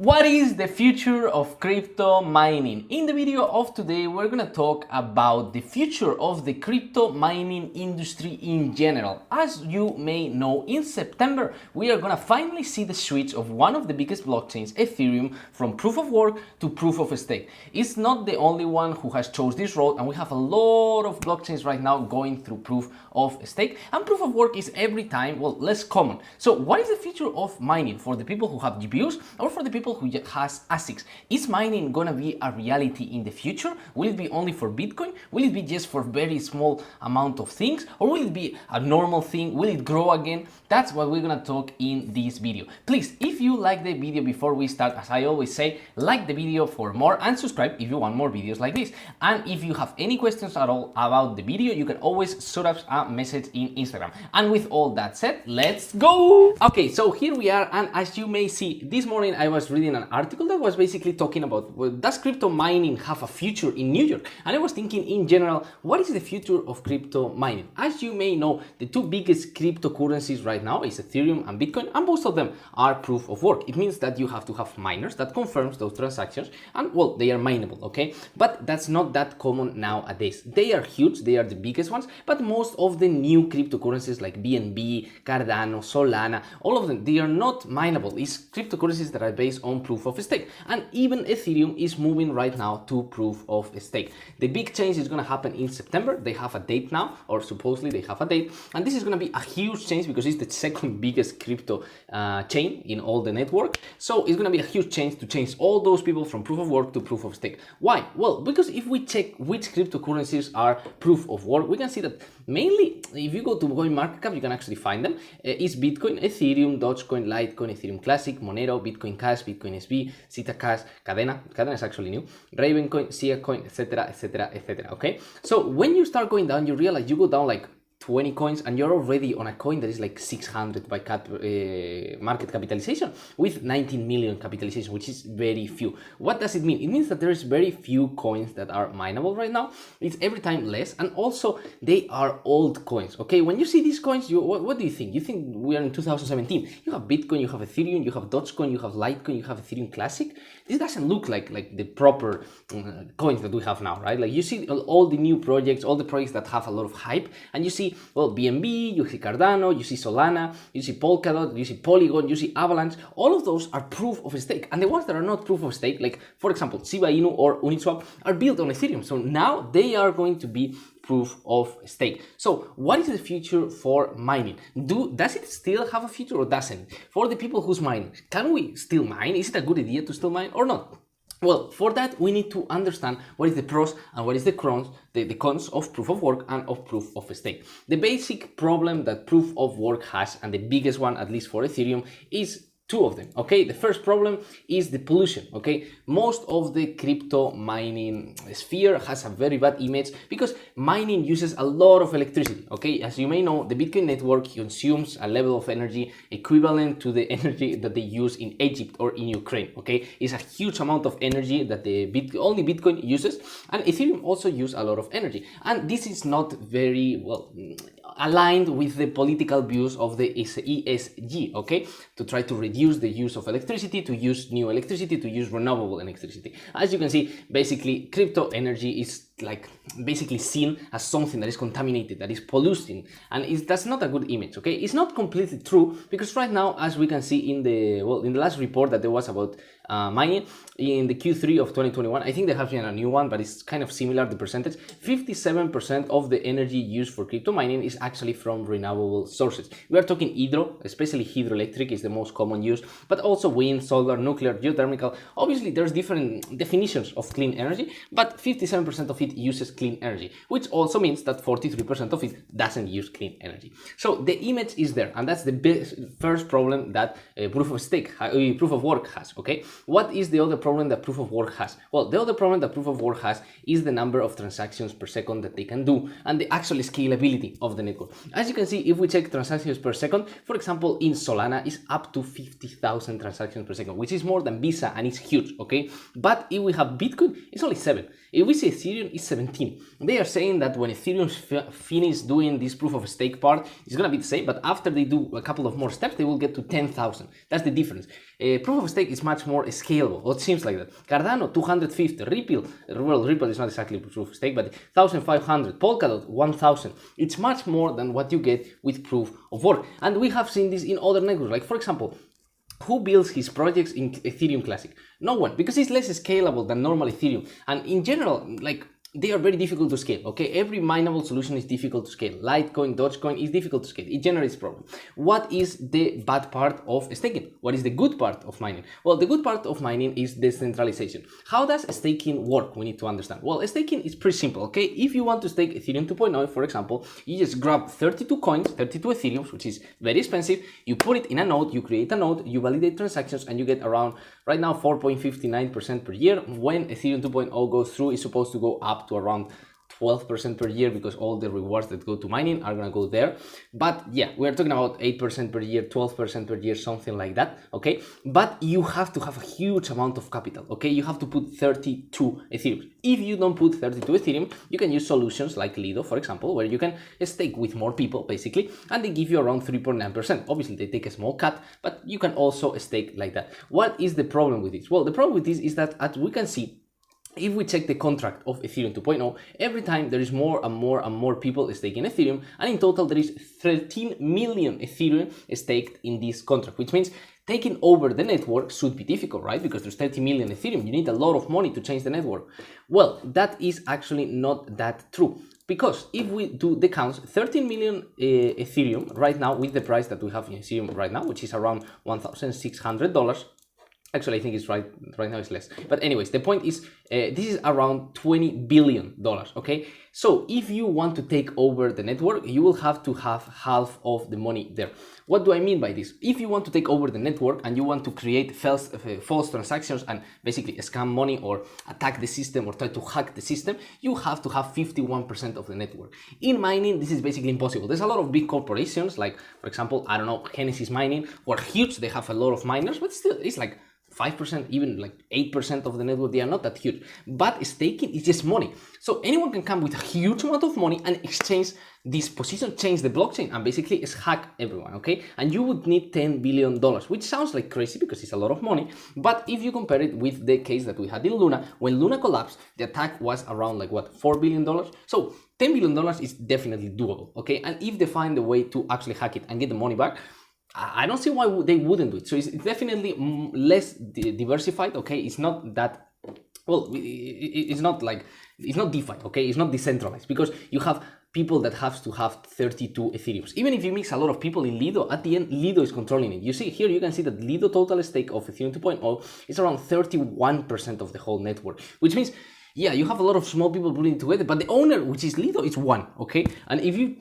What is the future of crypto mining? In the video of today, we're gonna talk about the future of the crypto mining industry in general. As you may know, in September, we are gonna finally see the switch of one of the biggest blockchains, Ethereum, from proof of work to proof of stake. It's not the only one who has chose this road, and we have a lot of blockchains right now going through proof of stake, and proof of work is every time, well, less common. So what is the future of mining for the people who have GPUs or for the people who has ASICs? Is mining gonna be a reality in the future? Will it be only for Bitcoin? Will it be just for very small amount of things? Or will it be a normal thing? Will it grow again? That's what we're gonna talk in this video. Please, if you like the video before we start, as I always say, like the video for more and subscribe if you want more videos like this. And if you have any questions at all about the video, you can always shoot us a message in Instagram. And with all that said, let's go! Okay, so here we are, and as you may see, this morning I was reading an article that was basically talking about, well, does crypto mining have a future in New York? And I was thinking in general, what is the future of crypto mining? As you may know, the two biggest cryptocurrencies right now is Ethereum and Bitcoin, and both of them are proof of work. It means that you have to have miners that confirms those transactions, and well, they are mineable, okay? But that's not that common nowadays. They are huge, they are the biggest ones, but most of the new cryptocurrencies like BNB, Cardano, Solana, all of them, they are not mineable. It's cryptocurrencies that are based on proof of stake, and even Ethereum is moving right now to proof of stake. The big change is going to happen in September. They have a date now, or supposedly they have a date, and this is going to be a huge change because it's the second biggest crypto chain in all the network. So it's going to be a huge change to change all those people from proof of work to proof of stake. Why? Well, because if we check which cryptocurrencies are proof of work, we can see that mainly if you go to CoinMarketCap, you can actually find them. It's Bitcoin, Ethereum, Dogecoin, Litecoin, Ethereum Classic, Monero, Bitcoin Cash, Bitcoin SB, Zeta Cash, Cadena is actually new, Ravencoin, Sia Coin, etc, etc, etc. Okay, so when you start going down, you realize you go down like 20 coins and you're already on a coin that is like 600 by market capitalization with 19 million capitalization, which is very few. What does it mean? It means that there's very few coins that are mineable right now. It's every time less, and also they are old coins. Okay, when you see these coins, what do you think? You think we are in 2017. You have Bitcoin, you have Ethereum, you have Dogecoin, you have Litecoin, you have Ethereum Classic. This doesn't look like the proper coins that we have now, right? Like you see all the new projects, all the projects that have a lot of hype, and you see, well, BNB, you see Cardano, you see Solana, you see Polkadot, you see Polygon, you see Avalanche. All of those are proof of stake. And the ones that are not proof of stake, like for example, Shiba Inu or Uniswap, are built on Ethereum. So now they are going to be proof of stake. So what is the future for mining? Does it still have a future or doesn't? For the people who's mining, can we still mine? Is it a good idea to still mine or not? Well, for that, we need to understand what is the pros and what is the cons of proof of work and of proof of stake. The basic problem that proof of work has, and the biggest one, at least for Ethereum, is two of them. Okay, the first problem is the pollution. Okay, most of the crypto mining sphere has a very bad image because mining uses a lot of electricity. Okay, as you may know, the Bitcoin network consumes a level of energy equivalent to the energy that they use in Egypt or in Ukraine. Okay, it's a huge amount of energy that only Bitcoin uses, and Ethereum also use a lot of energy, and this is not very well aligned with the political views of the ESG, okay, to try to reduce the use of electricity, to use new electricity, to use renewable electricity. As you can see, basically crypto energy is like basically seen as something that is contaminated, that is polluting, and that's not a good image. Okay, it's not completely true because right now, as we can see in the last report that there was about mining in the Q3 of 2021, I think there has been a new one, but it's kind of similar. The percentage, 57% of the energy used for crypto mining is actually from renewable sources. We are talking hydro, especially hydroelectric is the most common use, but also wind, solar, nuclear, geothermal. Obviously, there's different definitions of clean energy, but 57% of it uses clean energy, which also means that 43% of it doesn't use clean energy. So the image is there, and that's the first problem that proof of work has. Okay, what is the other problem that proof of work has? Well, the other problem that proof of work has is the number of transactions per second that they can do and the actual scalability of the network. As you can see, if we check transactions per second, for example, in Solana is up to 50,000 transactions per second, which is more than Visa, and it's huge. Okay, but if we have Bitcoin, it's only 7. If we see Ethereum, is 17. They are saying that when Ethereum finish doing this proof of stake part, it's gonna be the same, but after they do a couple of more steps, they will get to 10,000. That's the difference. Proof of stake is much more scalable, or it seems like that. Cardano, 250. Ripple, well, Ripple is not exactly proof of stake, but 1,500. Polkadot, 1,000. It's much more than what you get with proof of work. And we have seen this in other networks, like for example, who builds his projects in Ethereum Classic? No one, because it's less scalable than normal Ethereum. And in general, like, they are very difficult to scale, okay? Every mineable solution is difficult to scale. Litecoin, Dogecoin is difficult to scale. It generates problems. What is the bad part of staking? What is the good part of mining? Well, the good part of mining is decentralization. How does staking work? We need to understand. Well, staking is pretty simple, okay? If you want to stake Ethereum 2.0, for example, you just grab 32 coins, 32 Ethereums, which is very expensive. You put it in a node, you create a node, you validate transactions, and you get around, right now, 4.59% per year. When Ethereum 2.0 goes through, it's supposed to go up to around 12% per year, because all the rewards that go to mining are gonna go there. But yeah, we're talking about 8% per year, 12% per year, something like that, okay? But you have to have a huge amount of capital, okay? You have to put 32 Ethereum. If you don't put 32 Ethereum, you can use solutions like Lido, for example, where you can stake with more people, basically, and they give you around 3.9%. Obviously, they take a small cut, but you can also stake like that. What is the problem with this? Well, the problem with this is that, as we can see, if we check the contract of Ethereum 2.0, every time there is more and more and more people staking Ethereum, and in total there is 13 million Ethereum staked in this contract, which means taking over the network should be difficult, right? Because there's 30 million Ethereum, you need a lot of money to change the network. Well, that is actually not that true. Because if we do the counts, 13 million Ethereum right now, with the price that we have in Ethereum right now, which is around $1,600, actually, I think it's right now it's less. But anyways, the point is, this is around $20 billion, okay? So if you want to take over the network, you will have to have half of the money there. What do I mean by this? If you want to take over the network and you want to create false transactions and basically scam money or attack the system or try to hack the system, you have to have 51% of the network. In mining, this is basically impossible. There's a lot of big corporations, like, for example, I don't know, Genesis Mining, who are huge, they have a lot of miners, but still, it's like 5%, even like 8% of the network. They are not that huge, but staking is just money. So anyone can come with a huge amount of money and exchange this position, change the blockchain, and basically hack everyone, okay? And you would need $10 billion, which sounds like crazy because it's a lot of money. But if you compare it with the case that we had in Luna, when Luna collapsed, the attack was around like what, $4 billion? So $10 billion is definitely doable, okay? And if they find a way to actually hack it and get the money back, I don't see why they wouldn't do it. So it's definitely less diversified, okay? It's not that, well, it's not DeFi, okay? It's not decentralized, because you have people that have to have 32 Ethereums. Even if you mix a lot of people in Lido, at the end, Lido is controlling it. You see here, you can see that Lido total stake of Ethereum 2.0 is around 31% of the whole network, which means, yeah, you have a lot of small people putting it together, but the owner, which is Lido, is one, okay? And if you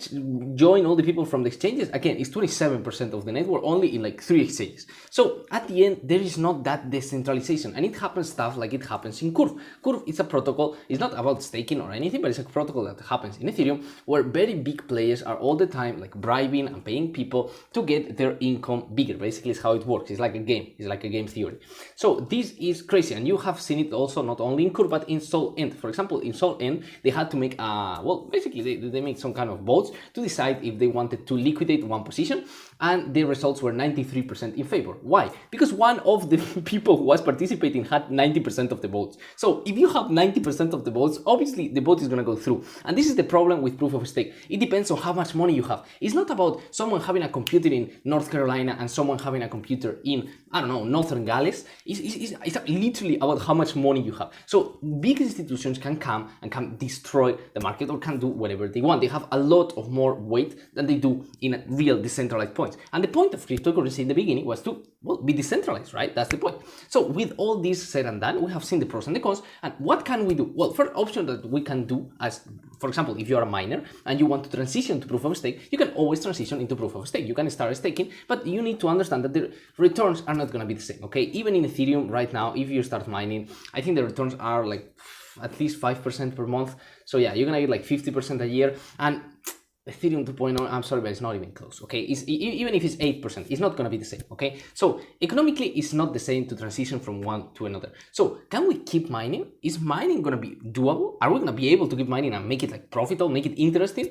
join all the people from the exchanges, again, it's 27% of the network, only in like 3 exchanges. So at the end, there is not that decentralization, and it happens stuff like it happens in Curve. Curve is a protocol, it's not about staking or anything, but it's a protocol that happens in Ethereum, where very big players are all the time like bribing and paying people to get their income bigger. Basically, it's how it works. It's like a game. It's like a game theory. So this is crazy, and you have seen it also not only in Curve, but in End. For example, in End, they had to make well, basically they make some kind of votes to decide if they wanted to liquidate one position, and the results were 93% in favor. Why? Because one of the people who was participating had 90% of the votes. So if you have 90% of the votes, obviously the vote is going to go through. And this is the problem with proof of stake. It depends on how much money you have. It's not about someone having a computer in North Carolina and someone having a computer in, I don't know, Northern Galles. It's literally about how much money you have. So big institutions can come and can destroy the market or can do whatever they want. They have a lot of more weight than they do in real decentralized points. And the point of cryptocurrency in the beginning was to, well, be decentralized, right? That's the point. So with all this said and done, we have seen the pros and the cons. And what can we do? Well, first option that we can do, as for example, if you're a miner and you want to transition to proof of stake, you can always transition into proof of stake. You can start staking, but you need to understand that the returns are not going to be the same, okay? Even in Ethereum right now, if you start mining, I think the returns are like at least 5% per month. So yeah, you're gonna get like 50% a year, and Ethereum 2.0, I'm sorry, but it's not even close, okay? Even if it's 8%, it's not gonna be the same, okay? So economically, it's not the same to transition from one to another. So can we keep mining? Is mining gonna be doable? Are we gonna be able to keep mining and make it like profitable, make it interesting?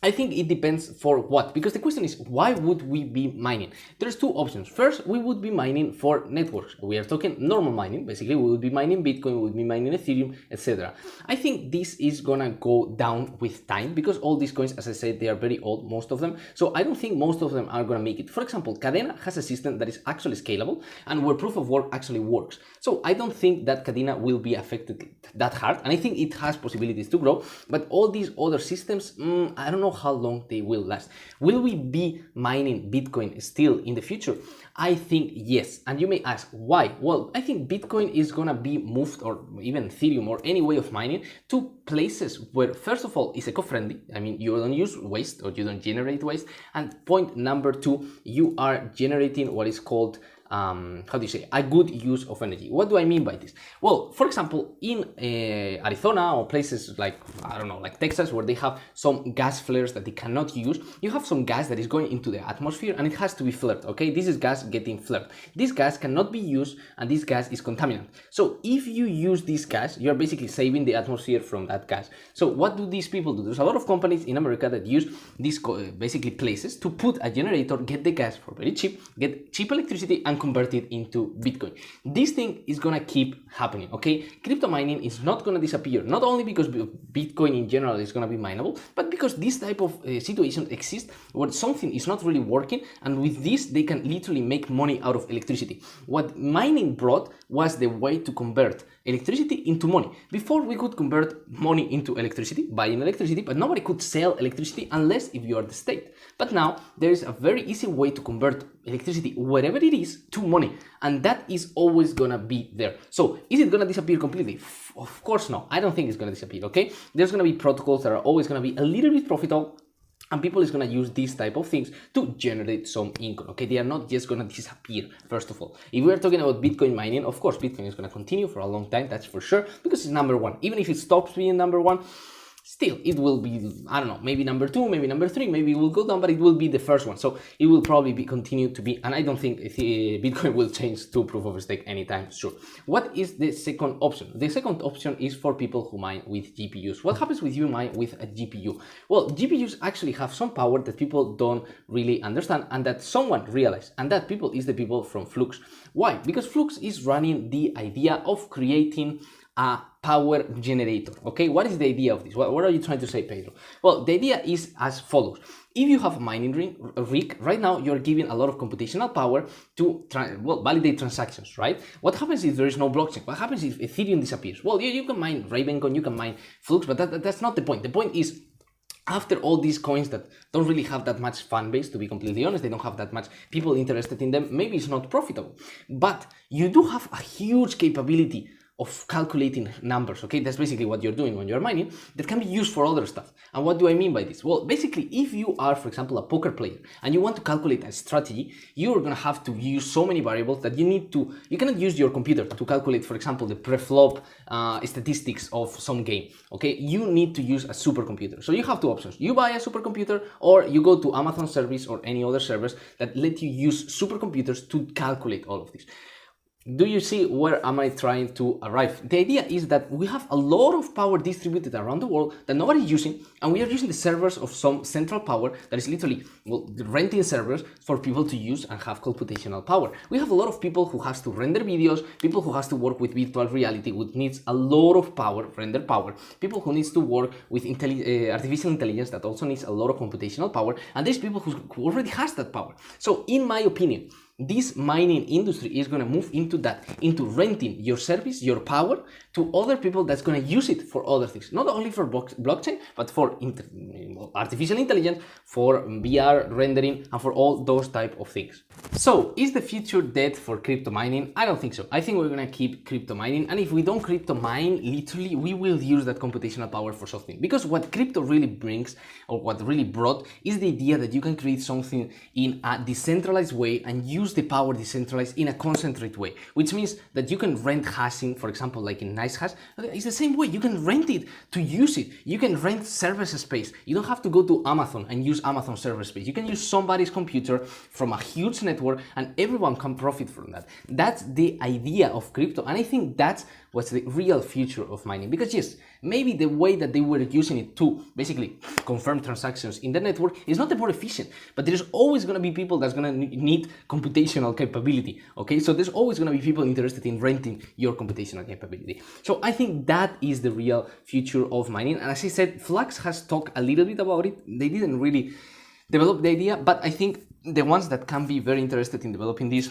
I think it depends for what, because the question is, why would we be mining? There's two options. First, we would be mining for networks. We are talking normal mining. Basically, we would be mining Bitcoin, we would be mining Ethereum, etc. I think this is gonna go down with time because all these coins, as I said, they are very old, most of them. So I don't think most of them are gonna make it. For example, Cadena has a system that is actually scalable and where proof of work actually works. So I don't think that Cadena will be affected that hard. And I think it has possibilities to grow, but all these other systems, I don't know how long they will last. Will we be mining Bitcoin still in the future? I think yes. And you may ask why? Well, I think Bitcoin is gonna be moved, or even Ethereum or any way of mining, to places where, first of all, it's eco-friendly. I mean, you don't use waste or you don't generate waste. And point number two, you are generating what is called how do you say, a good use of energy. What do I mean by this? Well, for example, in Arizona or places like, I don't know, like Texas, where they have some gas flares that they cannot use, you have some gas that is going into the atmosphere and it has to be flared, okay? This is gas getting flared. This gas cannot be used and this gas is contaminant. So if you use this gas, you're basically saving the atmosphere from that gas. So what do these people do? There's a lot of companies in America that use these basically places to put a generator, get the gas for very cheap, get cheap electricity and convert it into Bitcoin. This thing is gonna keep happening, okay? Crypto mining is not gonna disappear, not only because Bitcoin in general is gonna be mineable, but because this type of situation exists where something is not really working, and with this they can literally make money out of electricity. What mining brought was the way to convert electricity into money. Before, we could convert money into electricity, buying electricity, but nobody could sell electricity unless if you are the state. But now there is a very easy way to convert electricity, wherever it is, to money, and that is always gonna be there. So is it gonna disappear completely? Of course not. I don't think it's gonna disappear, okay? There's gonna be protocols that are always gonna be a little bit profitable, and people is going to use these type of things to generate some income, okay? They are not just going to disappear, first of all. If we are talking about Bitcoin mining, of course, Bitcoin is going to continue for a long time, that's for sure, because it's number one. Even if it stops being number one, still, it will be, I don't know, maybe number two, maybe number three, maybe it will go down, but it will be the first one. So it will probably be continue to be, and I don't think Bitcoin will change to proof of stake anytime soon. What is the second option? The second option is for people who mine with GPUs. What happens with you mine with a GPU? Well, GPUs actually have some power that people don't really understand and that someone realized, and that people is the people from Flux. Why? Because Flux is running the idea of creating a power generator, okay? What is the idea of this? What are you trying to say, Pedro? Well, the idea is as follows. If you have a mining rig, right now you're giving a lot of computational power to validate transactions, right? What happens if there is no blockchain? What happens if Ethereum disappears? Well, you can mine Ravencoin, you can mine Flux, but that's not the point. The point is, after all these coins that don't really have that much fan base, to be completely honest, they don't have that much people interested in them, maybe it's not profitable. But you do have a huge capability of calculating numbers, okay? That's basically what you're doing when you're mining, that can be used for other stuff. And what do I mean by this? Well, basically, if you are, for example, a poker player and you want to calculate a strategy, you're gonna have to use so many variables that you cannot use your computer to calculate, for example, the pre-flop statistics of some game, okay? You need to use a supercomputer. So you have two options. You buy a supercomputer, or you go to Amazon service or any other service that let you use supercomputers to calculate all of this. Do you see where am I trying to arrive? The idea is that we have a lot of power distributed around the world that nobody is using, and we are using the servers of some central power that is literally, well, renting servers for people to use and have computational power. We have a lot of people who has to render videos, people who has to work with virtual reality, which needs a lot of power, render power, people who needs to work with artificial intelligence that also needs a lot of computational power, and there's people who already has that power. So in my opinion, this mining industry is going to move into renting your service, your power, to other people that's going to use it for other things. Not only for blockchain, but for artificial intelligence, for VR rendering, and for all those type of things. So, is the future dead for crypto mining? I don't think so. I think we're going to keep crypto mining. And if we don't crypto mine, literally, we will use that computational power for something. Because what crypto really brings, or what really brought, is the idea that you can create something in a decentralized way and use use the power decentralized in a concentrated way, which means that you can rent hashing, for example, like in NiceHash. It's the same way. You can rent it to use it. You can rent server space. You don't have to go to Amazon and use Amazon server space. You can use somebody's computer from a huge network and everyone can profit from that. That's the idea of crypto. And I think that's what's the real future of mining. Because yes, maybe the way that they were using it to basically confirm transactions in the network is not the more efficient, but there's always going to be people that's going to need computational capability. Okay, so there's always going to be people interested in renting your computational capability. So I think that is the real future of mining. And as I said, Flux has talked a little bit about it. They didn't really develop the idea, but I think the ones that can be very interested in developing this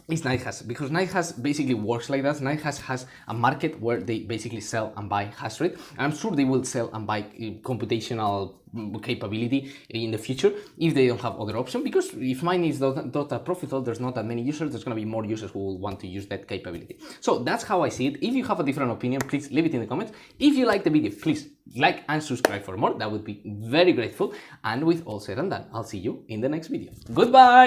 is NiceHash, because NiceHash basically works like that. NiceHash has a market where they basically sell and buy hash rate. I'm sure they will sell and buy computational capability in the future if they don't have other option, because if mining is not profitable, there's not that many users, there's going to be more users who will want to use that capability. So that's how I see it. If you have a different opinion, please leave it in the comments. If you like the video, please like and subscribe for more. That would be very grateful. And with all said and done, I'll see you in the next video. Goodbye.